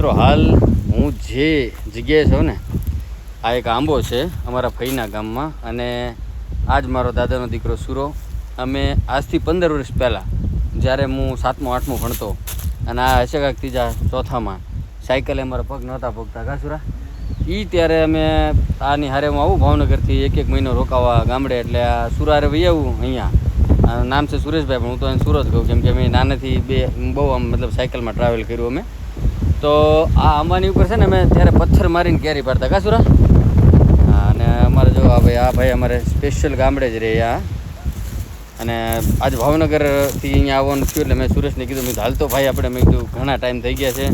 મિત્રો હાલ હું જે જગ્યાએ છું ને આ એક આંબો છે અમારા ફઈના ગામમાં અને આજ મારો દાદાનો દીકરો સુરો અમે આજથી 15 વર્ષ પહેલાં જ્યારે હું 7મું 8મું ભણતો અને આ હશે કાંઈક ત્રીજા ચોથામાં સાયકલે અમારા પગ નહોતા પગતા કાસુરા એ ત્યારે અમે આની હારે હું આવું ભાવનગરથી એક મહિનો રોકાવા ગામડે એટલે આ સુરારે વહી આવું અહીંયા નામ છે સુરેશભાઈ પણ હું તો એને સુરત કહું કેમ કે અમે નાનેથી બહુ આમ મતલબ સાયકલમાં ટ્રાવેલ કર્યું અમે તો આ આંબાની ઉપર છે ને અમે ત્યારે પથ્થર મારીને કેરી પાડતા કાસુરા અને અમારે જો આ ભાઈ અમારે સ્પેશિયલ ગામડે જ રહે આ અને આજ ભાવનગરથી અહીંયા આવવાનું થયું એટલે મેં સુરેશને કીધું મેં હાલ તો ભાઈ આપણે મેં કીધું ઘણા ટાઈમ થઈ ગયા છે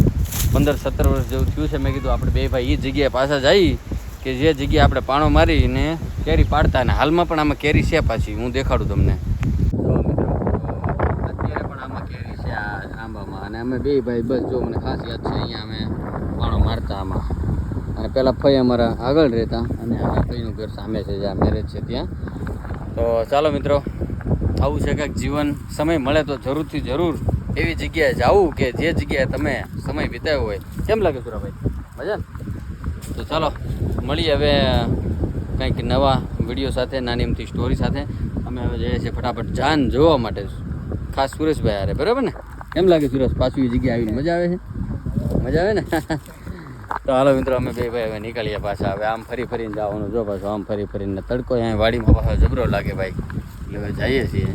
15-17 વર્ષ જેવું થયું છે મેં કીધું આપણે બે ભાઈ એ જગ્યાએ પાછા જઈએ કે જે જગ્યાએ આપણે પાણો મારીને કેરી પાડતા અને હાલમાં પણ આમાં કેરી છે પાછી હું દેખાડું તમને અત્યારે પણ આમાં કેરી છે આ આંબામાં અને અમે બે ભાઈ બસ જો મને ખાસ યાદ છે અહીંયા અમે પાણો મારતા આમાં અને પહેલાં ફઈ અમારા આગળ રહેતા અને આ ફઈનું ઘર સામે છે જ્યાં મેરેજ છે ત્યાં તો ચાલો મિત્રો આવું છે કંઈક જીવન સમય મળે તો જરૂરથી જરૂર એવી જગ્યાએ જાવું કે જે જગ્યાએ તમે સમય વિતાવ્યો હોય કેમ લાગે સુરાભાઈ મજા ને તો ચાલો મળીએ હવે કંઈક નવા વિડીયો સાથે નાની એમથી સ્ટોરી સાથે અમે હવે જઈએ છીએ ફટાફટ જાન જોવા માટે ખાસ સુરેશભાઈ હારે બરાબર ને કેમ લાગે સુરેશ પાછું એ જગ્યાએ આવીને મજા આવે છે મજા આવે ને તો હાલો મિત્રો અમે બે ભાઈ હવે નીકળીએ પાછા હવે આમ ફરીને જવાનું જો પાછું આમ ફરીને તડકો અહીંયા વાડીમાં પાછો જબરો લાગે ભાઈ એટલે હવે જઈએ છીએ